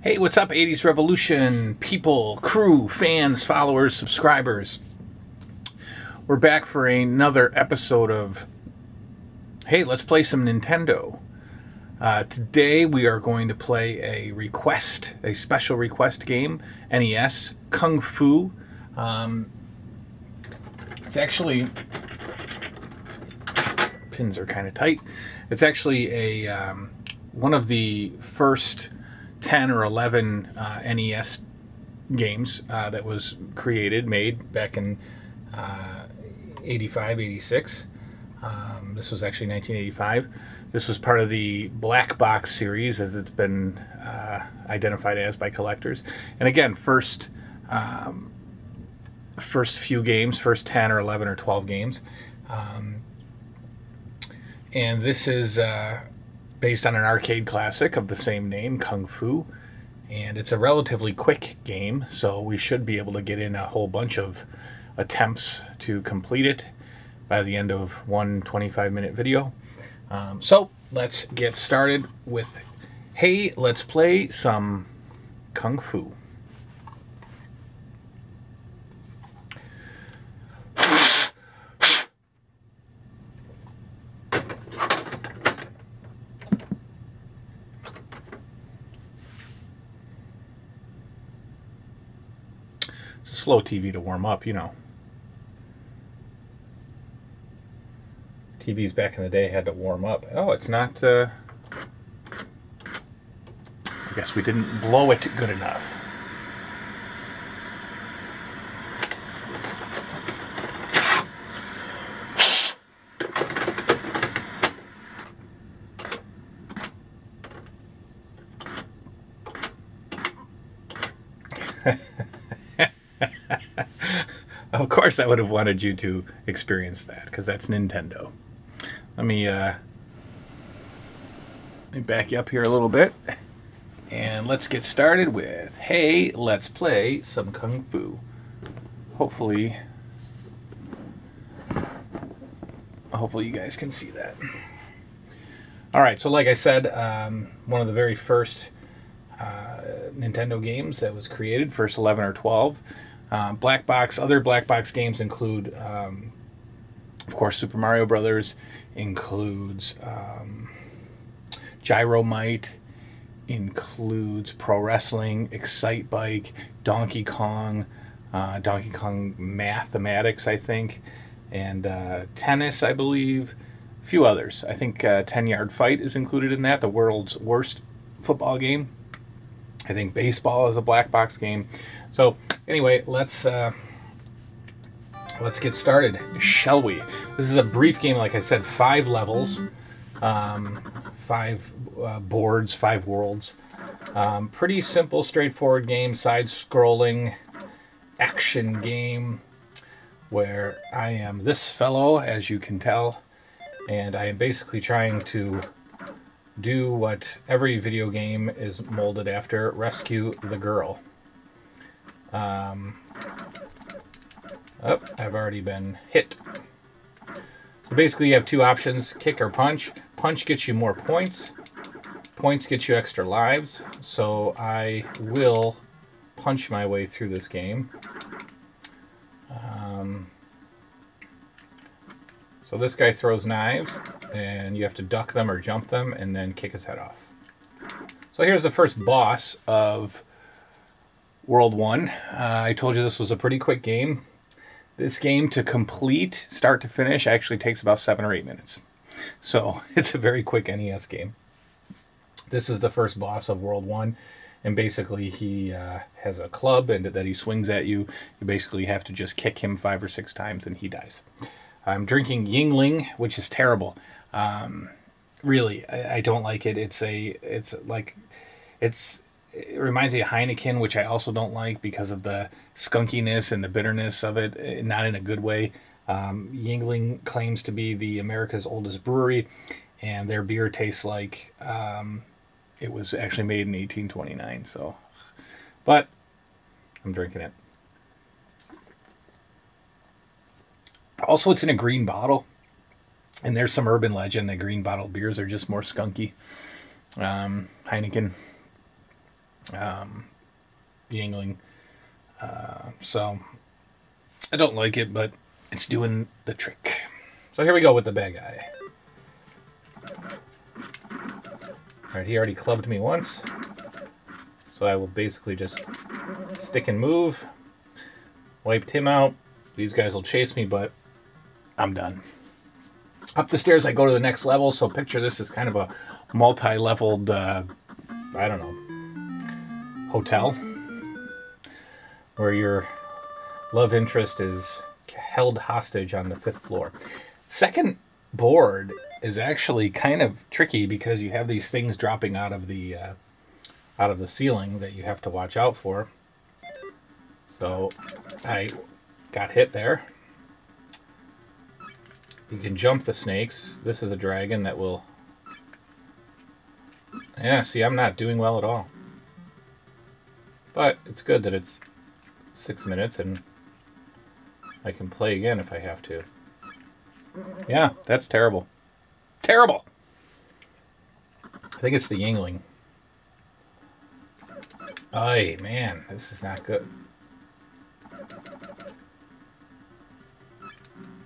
Hey, what's up, 80s Revolution people, crew, fans, followers, subscribers? We're back for another episode of, hey, let's play some Nintendo. Today we are going to play a special request game, NES, Kung Fu. It's actually, pins are kind of tight. It's actually one of the first 10 or 11 NES games that was made back in 85, 86. This was actually 1985. This was part of the black box series, as it's been identified as by collectors. And again, first few games, first 10 or 11 or 12 games. And this is based on an arcade classic of the same name, Kung Fu. And it's a relatively quick game, so we should be able to get in a whole bunch of attempts to complete it by the end of one 25-minute video. So let's get started with, hey, let's play some Kung Fu. It's a slow TV to warm up, you know. TVs back in the day had to warm up. Oh, it's not, I guess we didn't blow it good enough. Of course I would have wanted you to experience that, because that's Nintendo. Let me back you up here a little bit, and let's get started with, hey, let's play some Kung Fu. Hopefully you guys can see that. Alright, so like I said, one of the very first Nintendo games that was created, first 11 or 12. Black box. Other black box games include, of course, Super Mario Brothers, includes Gyromite, includes Pro Wrestling, Excite Bike, Donkey Kong Mathematics, I think, and Tennis, I believe, a few others. I think 10-Yard Fight is included in that, the world's worst football game. I think baseball is a black box game. So anyway, let's get started, shall we? This is a brief game, like I said, 5 levels, 5 boards, 5 worlds. Pretty simple, straightforward game, side-scrolling action game, where I am this fellow, as you can tell, and I am basically trying to do what every video game is molded after: rescue the girl. Oh, I've already been hit. So basically you have 2 options, kick or punch. Punch gets you more points. Points get you extra lives. So I will punch my way through this game. So this guy throws knives, and you have to duck them or jump them and then kick his head off. So here's the first boss of World 1. I told you this was a pretty quick game. This game, to complete, start to finish, actually takes about 7 or 8 minutes. So it's a very quick NES game. This is the first boss of World 1, and basically he has a club and that he swings at you. You basically have to just kick him 5 or 6 times and he dies. I'm drinking Yingling, which is terrible. Really, I don't like it. It reminds me of Heineken, which I also don't like because of the skunkiness and the bitterness of it, not in a good way. Yingling claims to be the America's oldest brewery, and their beer tastes like it was actually made in 1829. So, but I'm drinking it. Also, it's in a green bottle, and there's some urban legend that green bottle beers are just more skunky. Heineken. Yingling. So I don't like it, but it's doing the trick. So here we go with the bad guy. Alright, he already clubbed me once. So I will basically just stick and move. Wiped him out. These guys will chase me, but I'm done. Up the stairs, I go to the next level. So picture this as kind of a multi-leveled, I don't know, hotel. Where your love interest is held hostage on the 5th floor. Second board is actually kind of tricky because you have these things dropping out of the ceiling that you have to watch out for. So I got hit there. You can jump the snakes. This is a dragon that will... Yeah, see, I'm not doing well at all. But it's good that it's 6 minutes and I can play again if I have to. Yeah, that's terrible. Terrible! I think it's the Yingling. Ay, man, this is not good.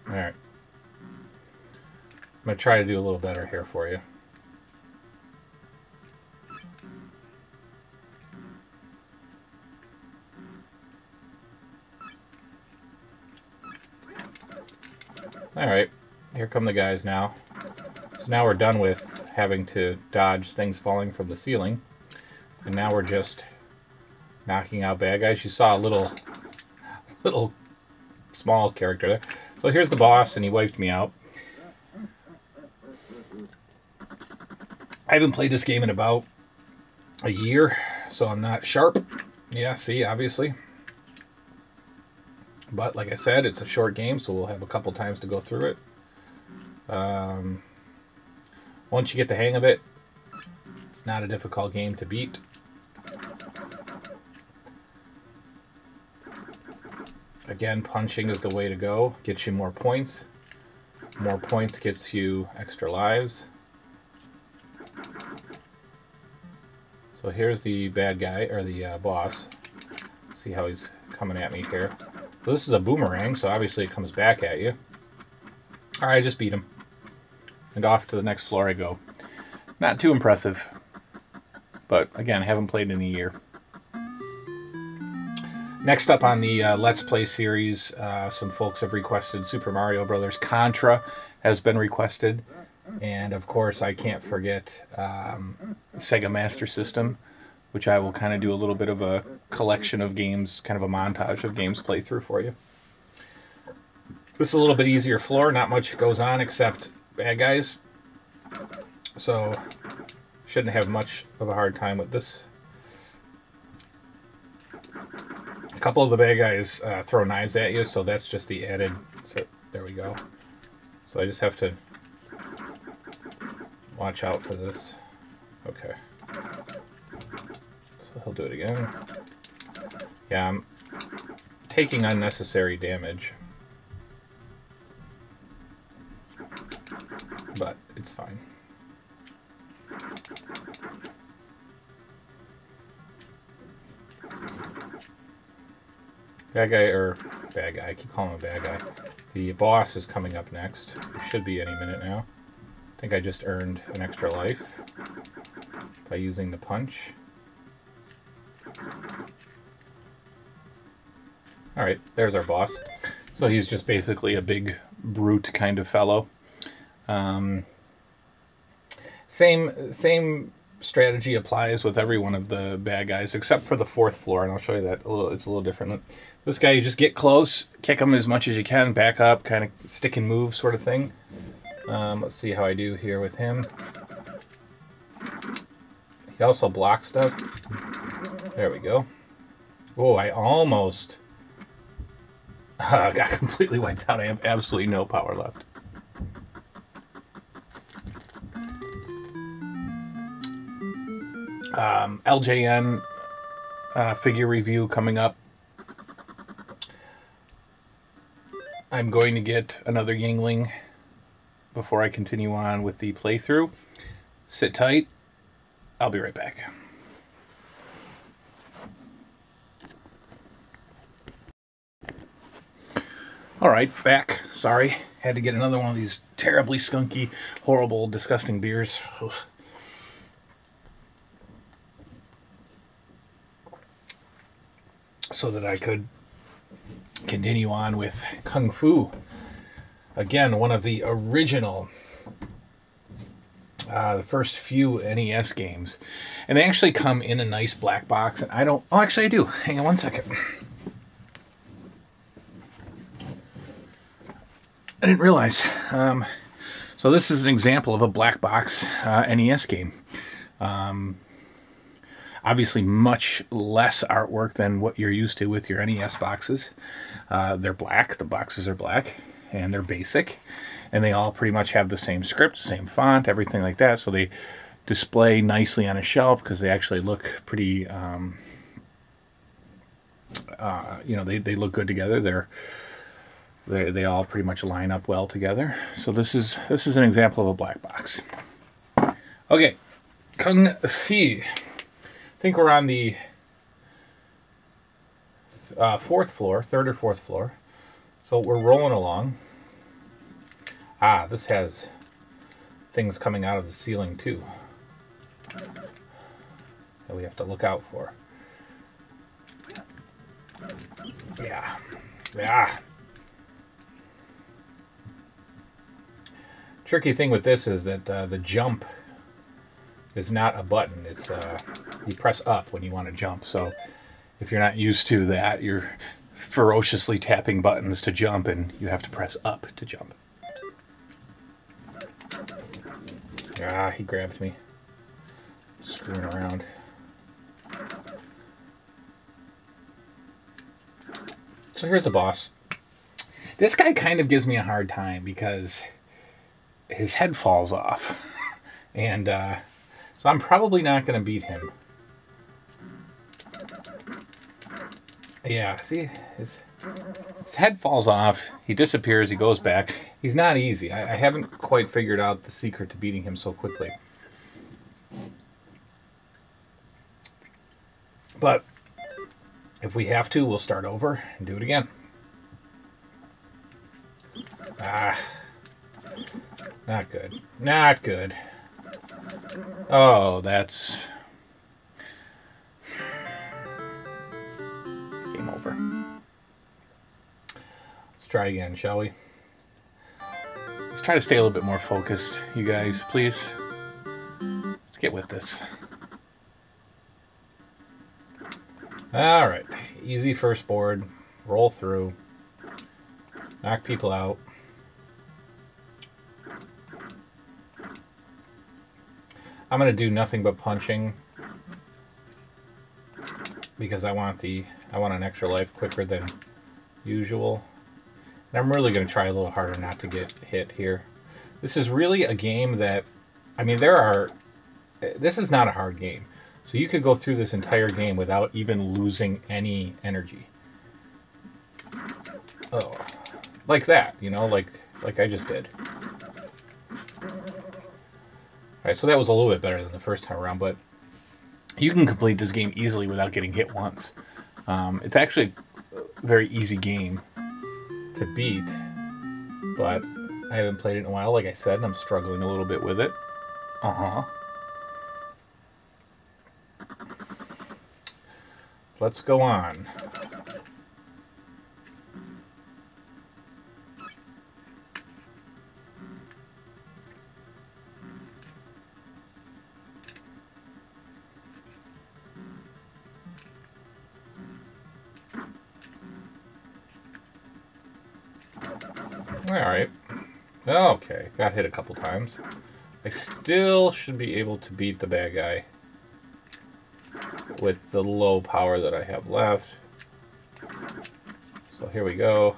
Alright. I'm going to try to do a little better here for you. Alright, here come the guys now. So now we're done with having to dodge things falling from the ceiling. And now we're just knocking out bad guys. You saw a little small character there. So here's the boss, and he wiped me out. I haven't played this game in about a year, so I'm not sharp. Yeah, see, obviously. But like I said, it's a short game, so we'll have a couple times to go through it. Once you get the hang of it, it's not a difficult game to beat. Again, punching is the way to go. Gets you more points. More points gets you extra lives. So here's the bad guy, or the boss. See how he's coming at me here. So this is a boomerang, so obviously it comes back at you. Alright, I just beat him. And off to the next floor I go. Not too impressive. But again, I haven't played in a year. Next up on the Let's Play series, some folks have requested Super Mario Brothers. Contra has been requested. And of course, I can't forget Sega Master System, which I will kind of do a little bit of a collection of games, kind of a montage of games play through for you. This is a little bit easier floor. Not much goes on except bad guys. So, shouldn't have much of a hard time with this. A couple of the bad guys throw knives at you, so that's just the added... So, there we go. So I just have to watch out for this. Okay. So he'll do it again. Yeah, I'm taking unnecessary damage. But it's fine. Bad guy, I keep calling him a bad guy. The boss is coming up next. It should be any minute now. I think I just earned an extra life by using the punch. Alright, there's our boss. So he's just basically a big brute kind of fellow. Same strategy applies with every one of the bad guys, except for the 4th floor, and I'll show you that it's a little different. This guy, you just get close, kick him as much as you can, back up, kind of stick and move sort of thing. Let's see how I do here with him. He also blocks stuff. There we go. Oh, I almost got completely wiped out. I have absolutely no power left. LJN figure review coming up. I'm going to get another Yingling before I continue on with the playthrough. Sit tight. I'll be right back. All right, back. Sorry. Had to get another one of these terribly skunky, horrible, disgusting beers. Ugh. So that I could continue on with Kung Fu. Again, one of the original, the first few NES games. And they actually come in a nice black box. And I don't... Oh, actually I do. Hang on one second. I didn't realize. So this is an example of a black box NES game. Obviously much less artwork than what you're used to with your NES boxes. They're black, the boxes are black, and they're basic. And they all pretty much have the same script, same font, everything like that. So they display nicely on a shelf because they actually look pretty, you know, they look good together. They all pretty much line up well together. So this is an example of a black box. Okay, Kung Fu. I think we're on the fourth floor, third or fourth floor. So we're rolling along. Ah, this has things coming out of the ceiling too that we have to look out for. Yeah. Tricky thing with this is that the jump is not a button. It's you press up when you want to jump. So if you're not used to that, you're ferociously tapping buttons to jump, and you have to press up to jump. Ah, he grabbed me. Screwing around. So here's the boss. This guy kind of gives me a hard time because his head falls off. And so I'm probably not going to beat him. Yeah, see? His head falls off. He disappears. He goes back. He's not easy. I haven't quite figured out the secret to beating him so quickly. But if we have to, we'll start over and do it again. Ah. Not good. Not good. Oh, that's... game over. Let's try again, shall we? Let's try to stay a little bit more focused, you guys, please. Let's get with this. Alright. Easy first board. Roll through. Knock people out. I'm going to do nothing but punching because I want an extra life quicker than usual. And I'm really going to try a little harder not to get hit here. This is really a game that, I mean, this is not a hard game. So you could go through this entire game without even losing any energy. Oh, like that, you know, like I just did. Alright, so that was a little bit better than the first time around, but you can complete this game easily without getting hit once. It's actually a very easy game to beat, but I haven't played it in a while, like I said, and I'm struggling a little bit with it. Let's go on. Alright. Okay, got hit a couple times. I still should be able to beat the bad guy with the low power that I have left. So here we go.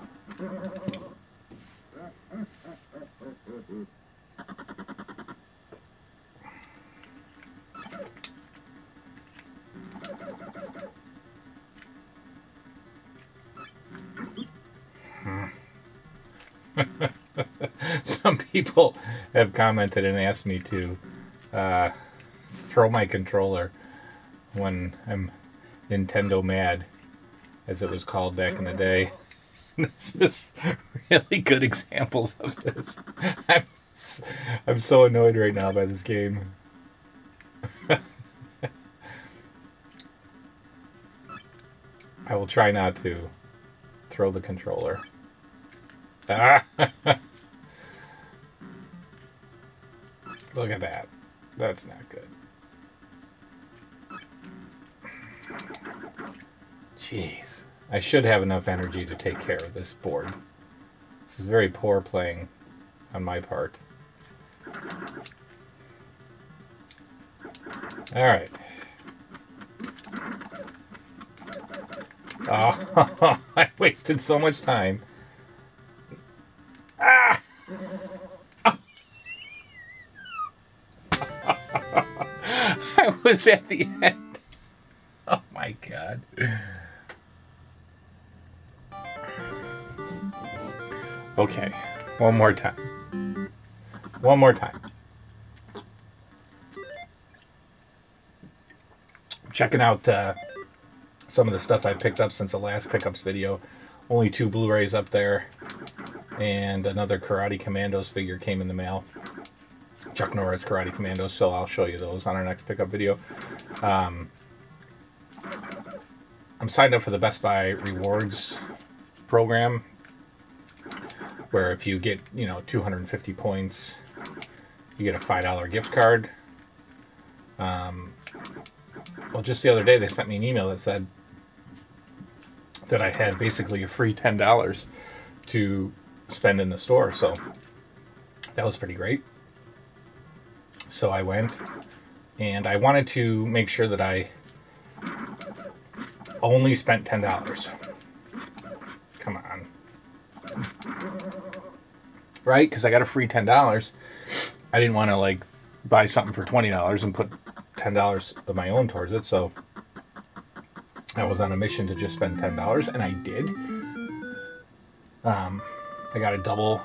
Some people have commented and asked me to throw my controller when I'm Nintendo mad, as it was called back in the day. This is really good examples of this. I'm so annoyed right now by this game. I will try not to throw the controller. Ah! Look at that. That's not good. Jeez. I should have enough energy to take care of this board. This is very poor playing on my part. Alright. Oh, I wasted so much time. Ah! I was at the end. Oh my God. Okay, one more time. One more time. Checking out some of the stuff I picked up since the last pickups video. Only 2 Blu-rays up there, and another Karate Commandos figure came in the mail. Chuck Norris Karate Commandos, so I'll show you those on our next pickup video. I'm signed up for the Best Buy Rewards program, where if you get, 250 points, you get a $5 gift card. Well, just the other day they sent me an email that said that I had basically a free $10 to spend in the store, so that was pretty great. So I went, and I wanted to make sure that I only spent $10. Come on. Right? Because I got a free $10. I didn't want to, buy something for $20 and put $10 of my own towards it, so I was on a mission to just spend $10, and I did. I got a double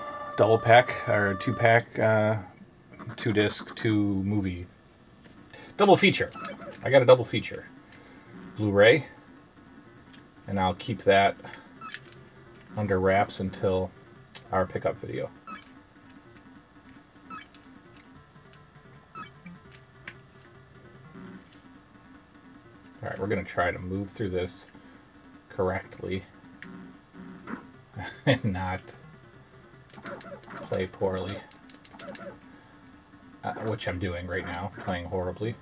pack, or a 2-pack, 2-disc, 2-movie. Double feature. I got a double feature. Blu-ray. And I'll keep that under wraps until our pickup video. Alright, we're going to try to move through this correctly and not play poorly. Which I'm doing right now, playing horribly.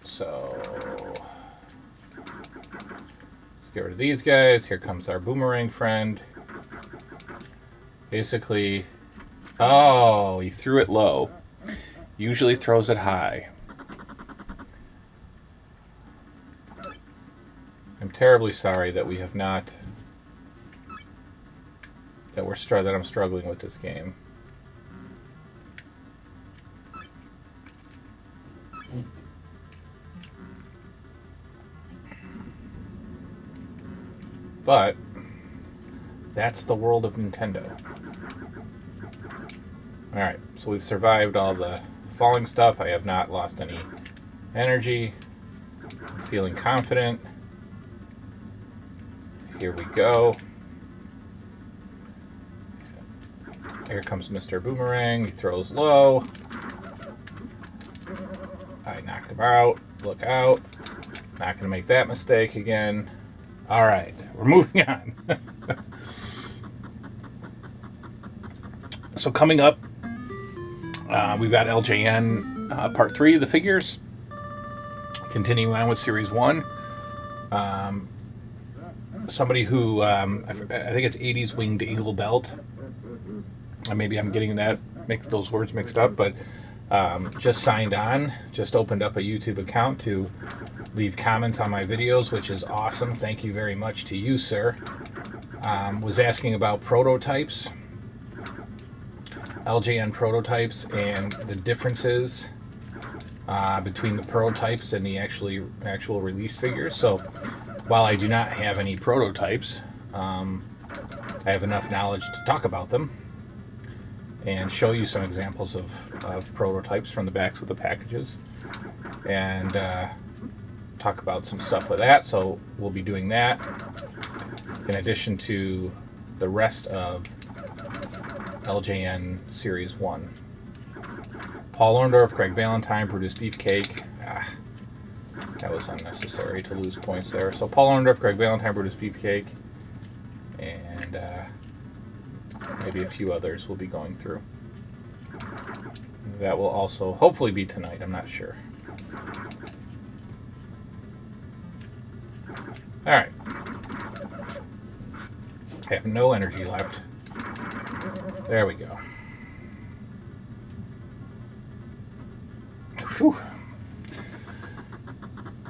So let's get rid of these guys. Here comes our boomerang friend. Basically, oh, he threw it low. Usually throws it high. I'm terribly sorry that we have not, that I'm struggling with this game. But that's the world of Nintendo. Alright, so we've survived all the falling stuff. I have not lost any energy. I'm feeling confident. Here we go. Here comes Mr. Boomerang. He throws low. I knocked him out. Look out. Not going to make that mistake again. Alright, we're moving on. So coming up, we've got LJN Part 3 of the figures. Continuing on with Series 1. Somebody who, I think it's 80s Winged Eagle Belt. Maybe I'm getting those words mixed up, but just signed on. Just opened up a YouTube account to leave comments on my videos, which is awesome. Thank you very much to you, sir. Was asking about prototypes, LJN prototypes, and the differences between the prototypes and the actual release figures. So while I do not have any prototypes, I have enough knowledge to talk about them and show you some examples of prototypes from the backs of the packages, and talk about some stuff with that. So we'll be doing that. in addition to the rest of LJN Series 1. Paul Orndorff, Craig Valentine produced Beefcake. That was unnecessary to lose points there. So Paul Orndorff, Craig Valentine produced Beefcake, and maybe a few others will be going through. That will also hopefully be tonight, I'm not sure. Alright. I have no energy left. There we go. Whew.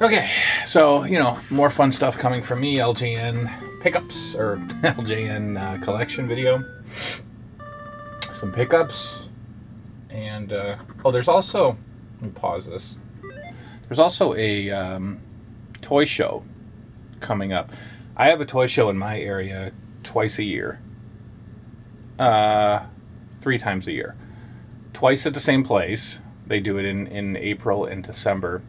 Okay, so, you know, more fun stuff coming from me. LJN pickups, or LJN collection video. Some pickups. And, oh, there's also, let me pause this. There's also a toy show coming up. I have a toy show in my area twice a year. 3 times a year. Twice at the same place. They do it in April and December.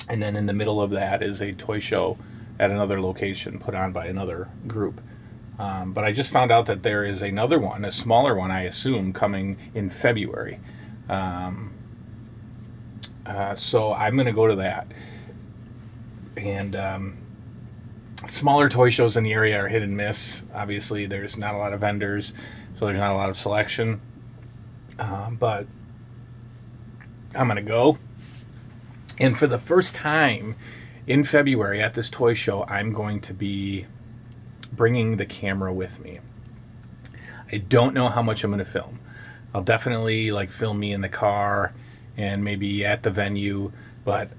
And then in the middle of that is a toy show at another location put on by another group. But I just found out that there is another one, a smaller one, I assume, coming in February. So I'm going to go to that. And smaller toy shows in the area are hit and miss. Obviously, there's not a lot of vendors, so there's not a lot of selection. But I'm going to go. And for the first time in February at this toy show, I'm going to be bringing the camera with me. I don't know how much I'm going to film. I'll definitely like film me in the car and maybe at the venue, but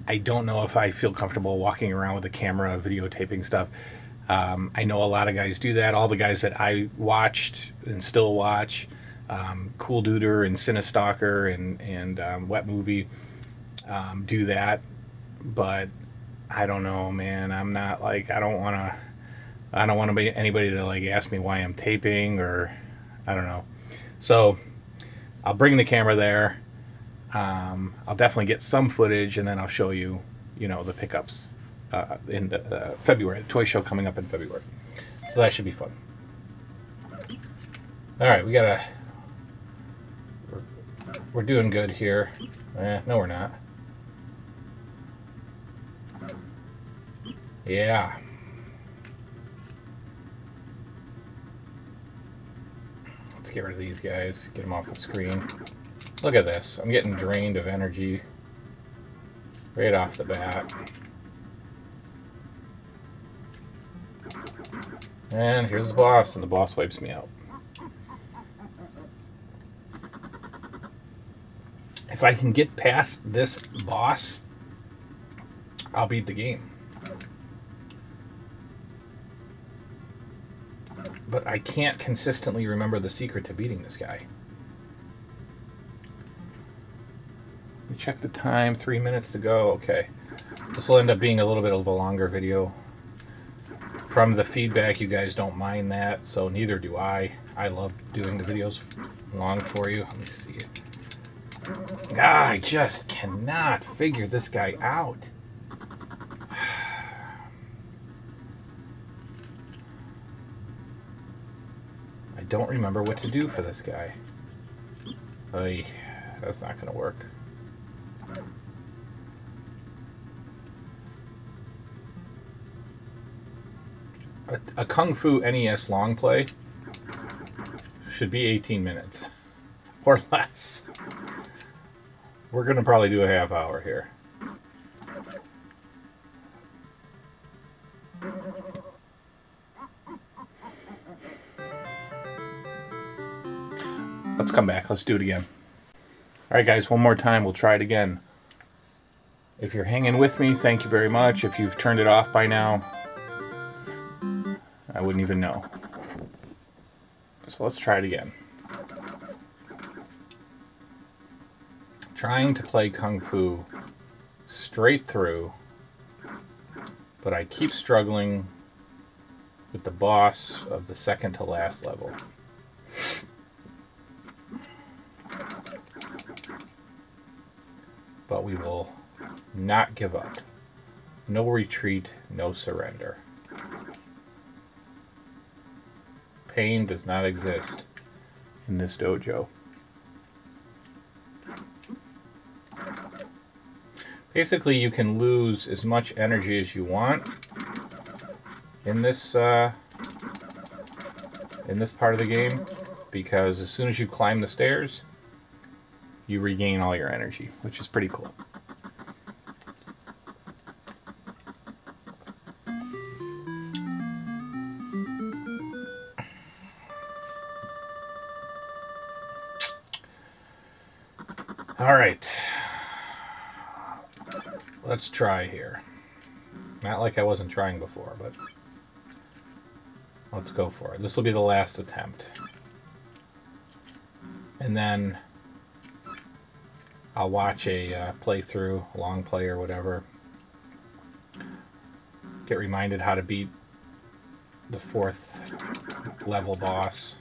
I don't know if I feel comfortable walking around with a camera videotaping stuff. I know a lot of guys do that. All the guys that I watched and still watch, Cool Duder and Cinestalker and Wet Movie, do that. But I don't know, man. I'm not like, I don't want to be anybody to like ask me why I'm taping, or I don't know. So I'll bring the camera there. I'll definitely get some footage, and then I'll show you, you know, the pickups in the February, the toy show coming up in February. So that should be fun. All right, we're doing good here. No, we're not. Yeah. Let's get rid of these guys, get them off the screen. Look at this. I'm getting drained of energy right off the bat. And here's the boss, and the boss wipes me out. If I can get past this boss, I'll beat the game. But I can't consistently remember the secret to beating this guy. Let me check the time, 3 minutes to go. Okay. This will end up being a little bit of a longer video. From the feedback, you guys don't mind that, so neither do I. I love doing the videos long for you. Let me see it. I just cannot figure this guy out. I don't remember what to do for this guy. Oy, that's not going to work. A Kung Fu NES long play should be 18 minutes or less. We're going to probably do a half hour here. Let's come back. Let's do it again. Alright guys, one more time. We'll try it again. If you're hanging with me, thank you very much. If you've turned it off by now, I wouldn't even know. So let's try it again. Trying to play Kung Fu straight through, but I keep struggling with the boss of the second to last level. But we will not give up. No retreat, no surrender. pain does not exist in this dojo. Basically, you can lose as much energy as you want in this part of the game, because as soon as you climb the stairs, you regain all your energy, which is pretty cool. All right, let's try here. Not like I wasn't trying before, but let's go for it. This will be the last attempt. And then I'll watch a playthrough, a long play or whatever. Get reminded how to beat the 4th level boss.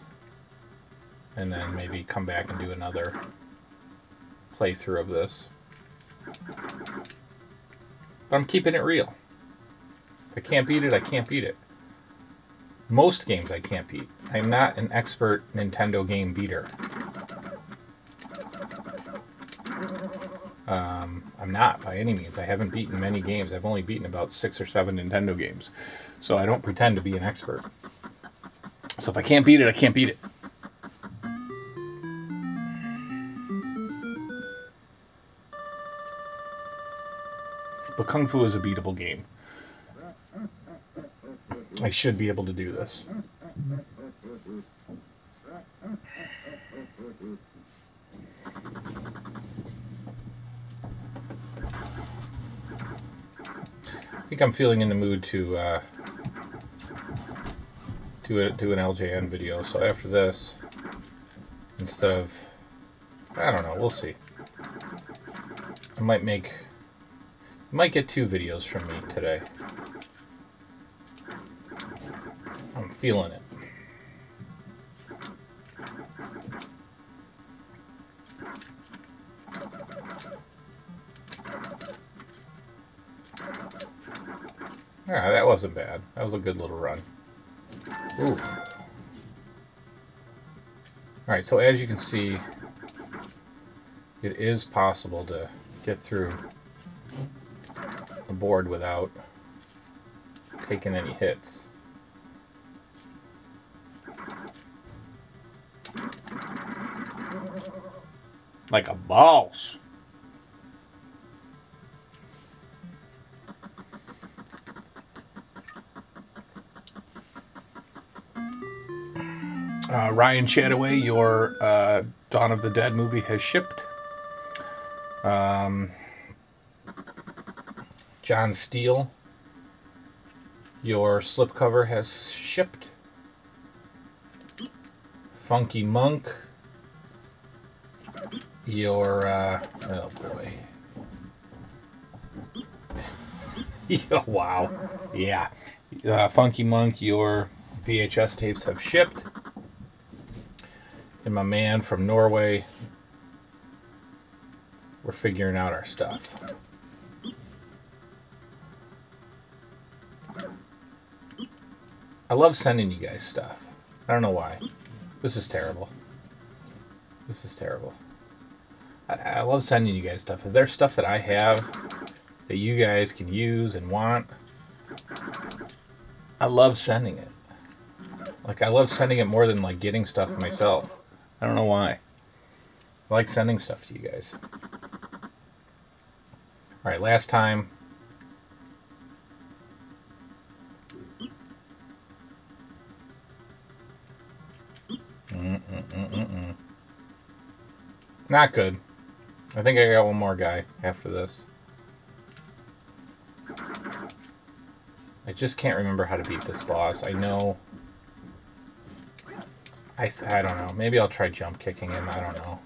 And then maybe come back and do another playthrough of this. But I'm keeping it real. If I can't beat it, I can't beat it. Most games I can't beat. I'm not an expert Nintendo game beater. I'm not by any means. I haven't beaten many games. I've only beaten about 6 or 7 Nintendo games. So I don't pretend to be an expert. So if I can't beat it, I can't beat it. But Kung Fu is a beatable game. I should be able to do this. I think I'm feeling in the mood to do an LJN video. So after this, instead of, I don't know, we'll see. I might get 2 videos from me today. I'm feeling it. Yeah, that wasn't bad. That was a good little run. Ooh. Alright, so as you can see, it is possible to get through the board without taking any hits. Like a boss. Ryan Chataway, your Dawn of the Dead movie has shipped. John Steele, your slipcover has shipped. Funky Monk, your, oh boy. Wow. Yeah. Funky Monk, your VHS tapes have shipped. And my man from Norway, we're figuring out our stuff. I love sending you guys stuff. I don't know why. This is terrible. This is terrible. I love sending you guys stuff. Is there stuff that I have that you guys can use and want? I love sending it. Like, I love sending it more than, like, getting stuff myself. I don't know why. I like sending stuff to you guys. Alright, last time. Not good. I think I got one more guy after this. I just can't remember how to beat this boss. I know... I don't know. Maybe I'll try jump kicking him. I don't know.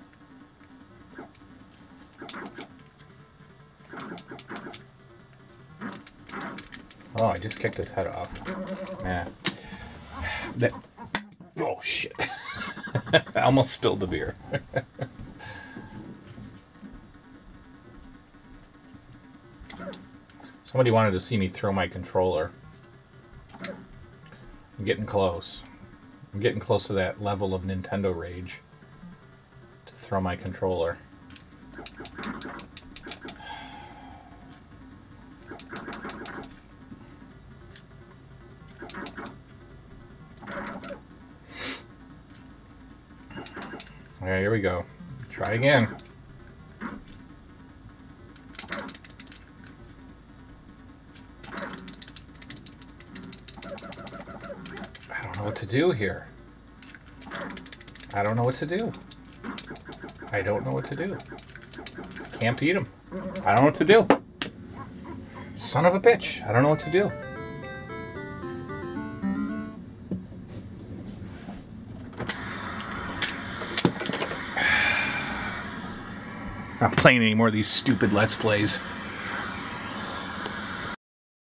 Oh, I just kicked his head off. Yeah. Oh, shit. I almost spilled the beer. Somebody wanted to see me throw my controller. I'm getting close. I'm getting close to that level of Nintendo rage to throw my controller. Okay, here we go. Try again. I don't know what to do here. I don't know what to do. I don't know what to do. I can't beat him. I don't know what to do. Son of a bitch. I don't know what to do. I'm not playing any more of these stupid Let's Plays.